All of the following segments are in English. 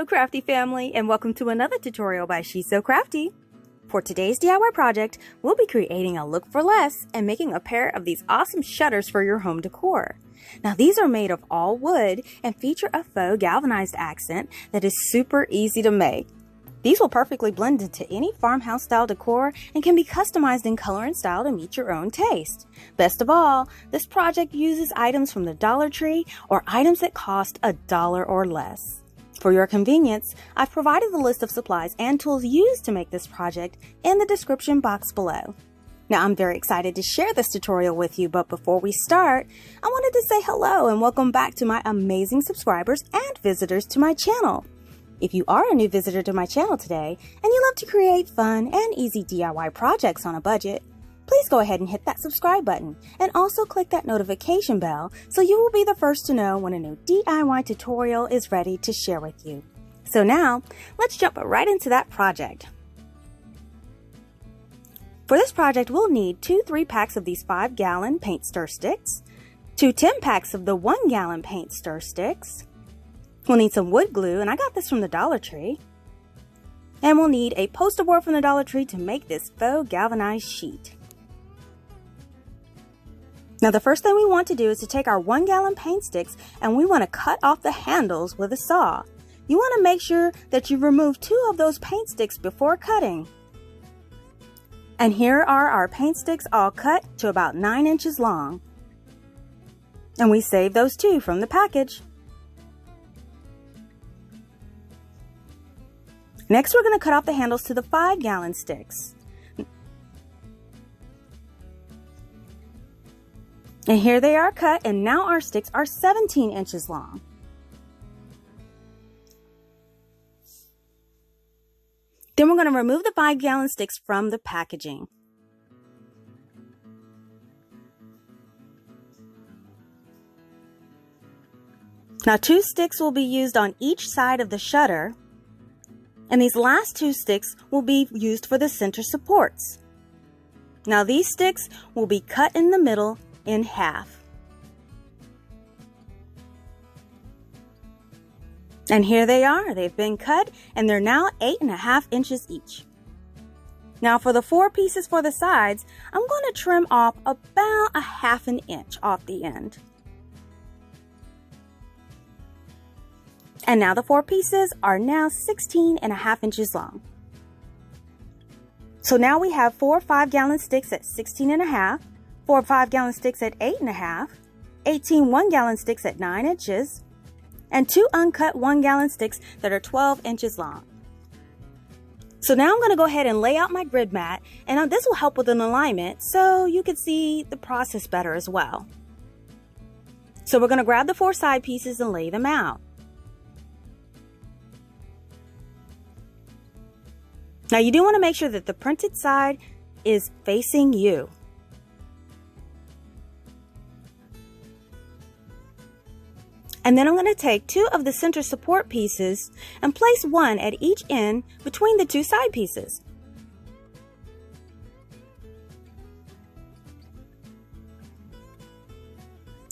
Hello CraftDee family, and welcome to another tutorial by She's So Crafty. For today's DIY project, we'll be creating a look for less and making a pair of these awesome shutters for your home decor. Now these are made of all wood and feature a faux galvanized accent that is super easy to make. These will perfectly blend into any farmhouse style decor and can be customized in color and style to meet your own taste. Best of all, this project uses items from the Dollar Tree or items that cost $1 or less. For your convenience, I've provided the list of supplies and tools used to make this project in the description box below. Now I'm very excited to share this tutorial with you, but before we start, I wanted to say hello and welcome back to my amazing subscribers and visitors to my channel. If you are a new visitor to my channel today and you love to create fun and easy DIY projects on a budget, please go ahead and hit that subscribe button and also click that notification bell so you will be the first to know when a new DIY tutorial is ready to share with you. So now, let's jump right into that project. For this project, we'll need 2 3-packs of these 5-gallon paint stir sticks, 2 10-packs of the 1-gallon paint stir sticks. We'll need some wood glue, and I got this from the Dollar Tree. And we'll need a poster board from the Dollar Tree to make this faux galvanized sheet. Now the first thing we want to do is to take our 1-gallon paint sticks and we want to cut off the handles with a saw. You want to make sure that you remove 2 of those paint sticks before cutting. And here are our paint sticks all cut to about 9 inches long. And we saved those 2 from the package. Next, we're going to cut off the handles to the 5-gallon sticks. And here they are cut, and now our sticks are 17 inches long. Then we're going to remove the 5-gallon sticks from the packaging. Now 2 sticks will be used on each side of the shutter. And these last 2 sticks will be used for the center supports. Now these sticks will be cut in the middle in half. And here they are. They've been cut and they're now 8.5 inches each. Now for the 4 pieces for the sides, I'm going to trim off about 1/2 inch off the end. And now the 4 pieces are now 16.5 inches long. So now we have 4 5-gallon sticks at 16.5, 4 5-gallon sticks at 8.5, 18 1-gallon sticks at 9 inches, and 2 uncut 1-gallon sticks that are 12 inches long. So now I'm going to go ahead and lay out my grid mat, and this will help with an alignment so you can see the process better as well. So we're going to grab the 4 side pieces and lay them out. Now you do want to make sure that the printed side is facing you. And then I'm going to take 2 of the center support pieces and place 1 at each end between the 2 side pieces.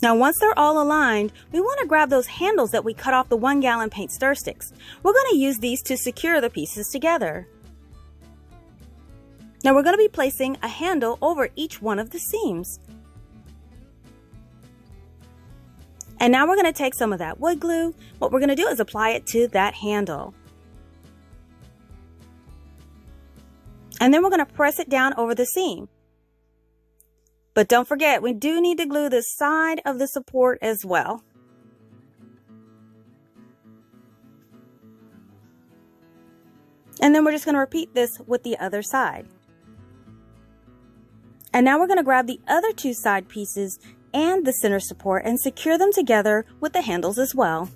Now once they're all aligned, we want to grab those handles that we cut off the 1-gallon paint stir sticks. We're going to use these to secure the pieces together. Now we're going to be placing a handle over each one of the seams. And now we're going to take some of that wood glue. What we're going to do is apply it to that handle. And then we're going to press it down over the seam. But don't forget, we do need to glue the side of the support as well. And then we're just going to repeat this with the other side. And now we're going to grab the other 2 side pieces and the center support and secure them together with the handles as well.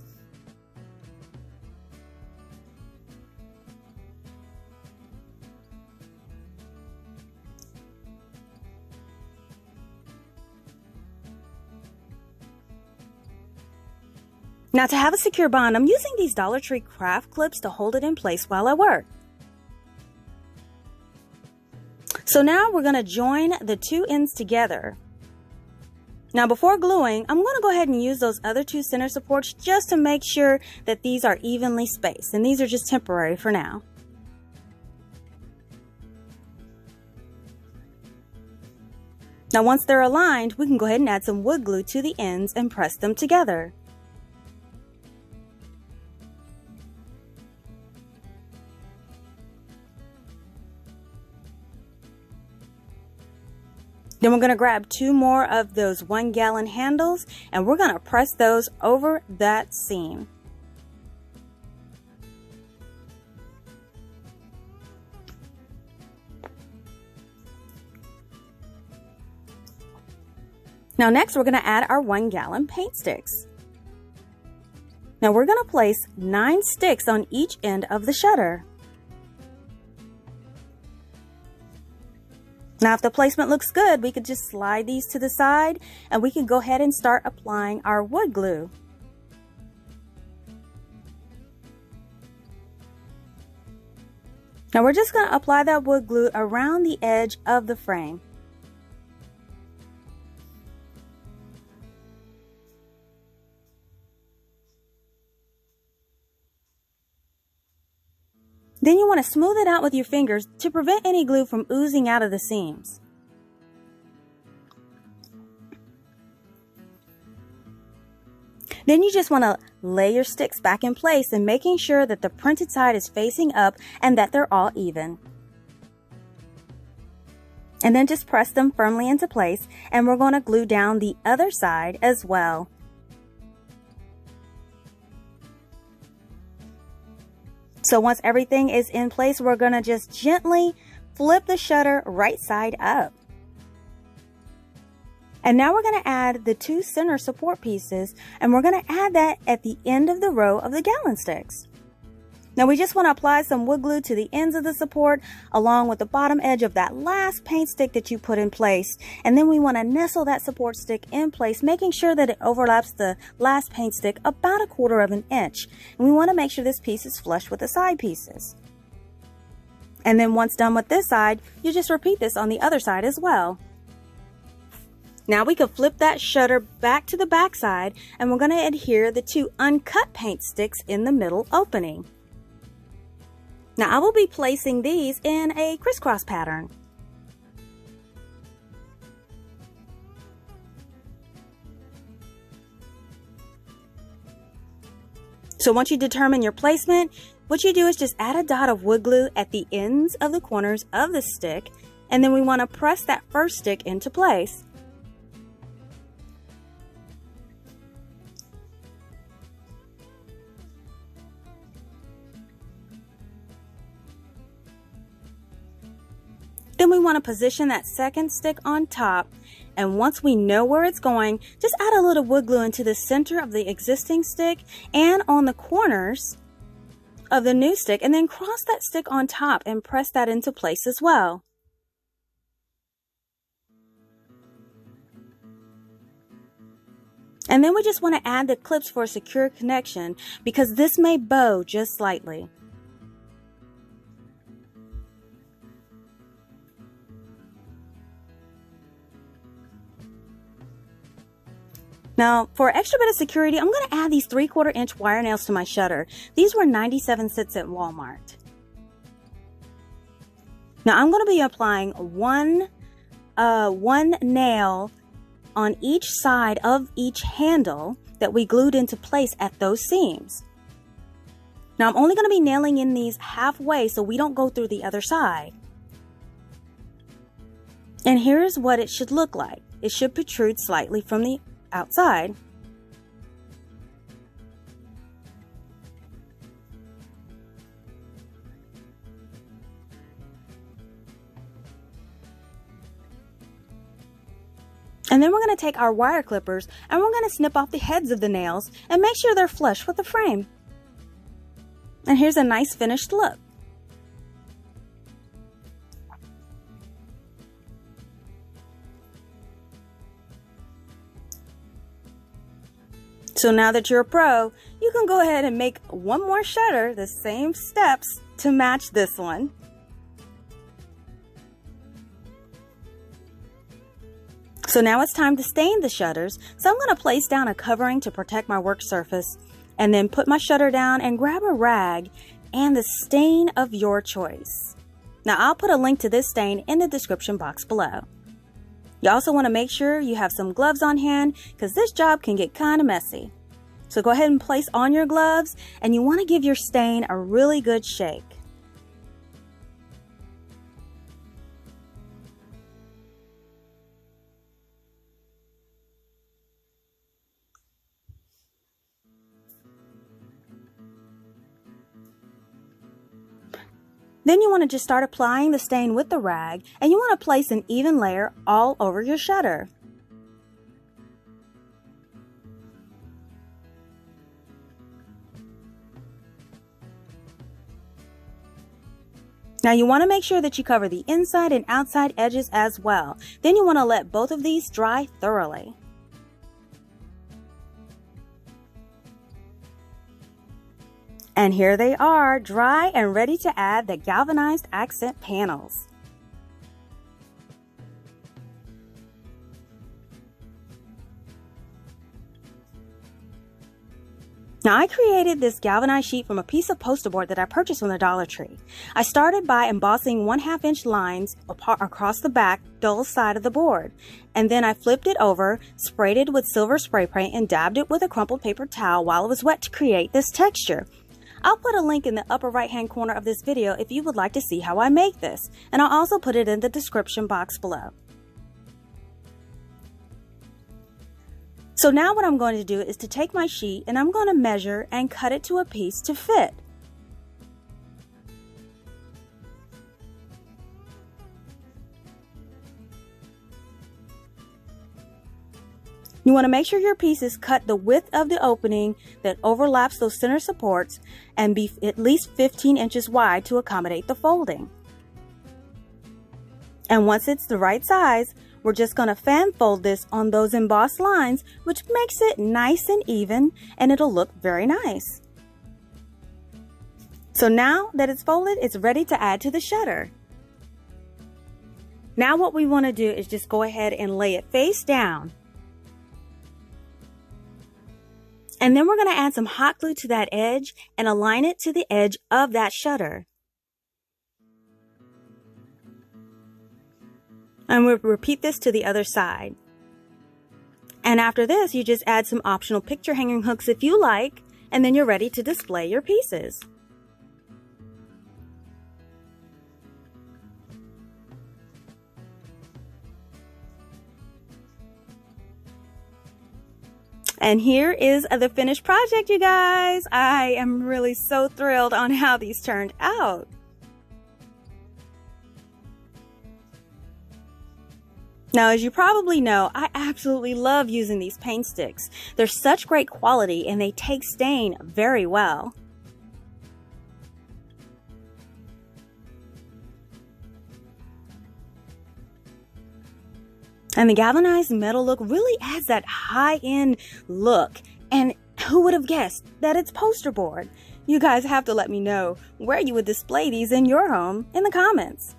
Now to have a secure bond, I'm using these Dollar Tree craft clips to hold it in place while I work. So now we're going to join the 2 ends together. Now before gluing, I'm going to go ahead and use those other two center supports just to make sure that these are evenly spaced, and these are just temporary for now. Now once they're aligned, we can go ahead and add some wood glue to the ends and press them together. Then we're going to grab two more of those 1-gallon handles and we're going to press those over that seam. Now next we're going to add our 1-gallon paint sticks. Now we're going to place 9 sticks on each end of the shutter. Now if the placement looks good, we could just slide these to the side and we can go ahead and start applying our wood glue. Now we're just going to apply that wood glue around the edge of the frame. Then you want to smooth it out with your fingers to prevent any glue from oozing out of the seams. Then you just want to lay your sticks back in place and making sure that the printed side is facing up and that they're all even. And then just press them firmly into place, and we're going to glue down the other side as well. So once everything is in place, we're going to just gently flip the shutter right side up. And now we're going to add the 2 center support pieces, and we're going to add that at the end of the row of the gallon sticks. Now we just want to apply some wood glue to the ends of the support along with the bottom edge of that last paint stick that you put in place. And then we want to nestle that support stick in place, making sure that it overlaps the last paint stick about 1/4 inch. And we want to make sure this piece is flush with the side pieces. And then once done with this side, you just repeat this on the other side as well. Now we can flip that shutter back to the back side, and we're going to adhere the 2 uncut paint sticks in the middle opening. Now I will be placing these in a crisscross pattern. So once you determine your placement, what you do is just add a dot of wood glue at the ends of the corners of the stick, and then we want to press that first stick into place. Then we want to position that second stick on top, and once we know where it's going, just add a little wood glue into the center of the existing stick and on the corners of the new stick, and then cross that stick on top and press that into place as well. And then we just want to add the clips for a secure connection because this may bow just slightly. Now, for an extra bit of security, I'm going to add these 3/4 inch wire nails to my shutter. These were 97 cents at Walmart. Now, I'm going to be applying one nail on each side of each handle that we glued into place at those seams. Now, I'm only going to be nailing in these halfway so we don't go through the other side. And here's what it should look like. It should protrude slightly from the outside. And then we're going to take our wire clippers and we're going to snip off the heads of the nails and make sure they're flush with the frame. And here's a nice finished look. So now that you're a pro, you can go ahead and make one more shutter, the same steps to match this one. So now it's time to stain the shutters. So I'm going to place down a covering to protect my work surface and then put my shutter down and grab a rag and the stain of your choice. Now I'll put a link to this stain in the description box below. You also want to make sure you have some gloves on hand because this job can get kind of messy. So go ahead and place on your gloves and you want to give your stain a really good shake. Then you want to just start applying the stain with the rag and you want to place an even layer all over your shutter. Now you want to make sure that you cover the inside and outside edges as well. Then you want to let both of these dry thoroughly. And here they are, dry and ready to add the galvanized accent panels. Now I created this galvanized sheet from a piece of poster board that I purchased from the Dollar Tree. I started by embossing 1/2 inch lines across the back dull side of the board. And then I flipped it over, sprayed it with silver spray paint and dabbed it with a crumpled paper towel while it was wet to create this texture. I'll put a link in the upper right hand corner of this video if you would like to see how I make this, and I'll also put it in the description box below. So now what I'm going to do is to take my sheet and I'm going to measure and cut it to a piece to fit. You want to make sure your piece is cut the width of the opening that overlaps those center supports and be at least 15 inches wide to accommodate the folding. And once it's the right size, we're just going to fan fold this on those embossed lines, which makes it nice and even and it'll look very nice. So now that it's folded, it's ready to add to the shutter. Now what we want to do is just go ahead and lay it face down. And then we're going to add some hot glue to that edge and align it to the edge of that shutter. And we'll repeat this to the other side. And after this, you just add some optional picture hanging hooks if you like, and then you're ready to display your pieces. And here is the finished project, you guys. I am really so thrilled on how these turned out. Now, as you probably know, I absolutely love using these paint sticks. They're such great quality and they take stain very well. And the galvanized metal look really adds that high-end look. And who would have guessed that it's poster board? You guys have to let me know where you would display these in your home in the comments.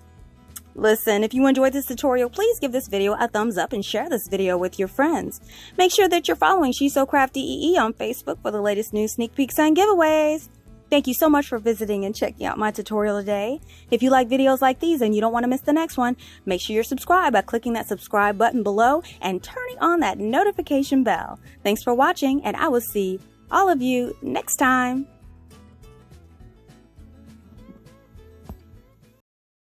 Listen, if you enjoyed this tutorial, please give this video a thumbs up and share this video with your friends. Make sure that you're following She's So Crafty EE on Facebook for the latest news, sneak peeks, and giveaways. Thank you so much for visiting and checking out my tutorial today. If you like videos like these and you don't want to miss the next one, make sure you're subscribed by clicking that subscribe button below and turning on that notification bell. Thanks for watching, and I will see all of you next time.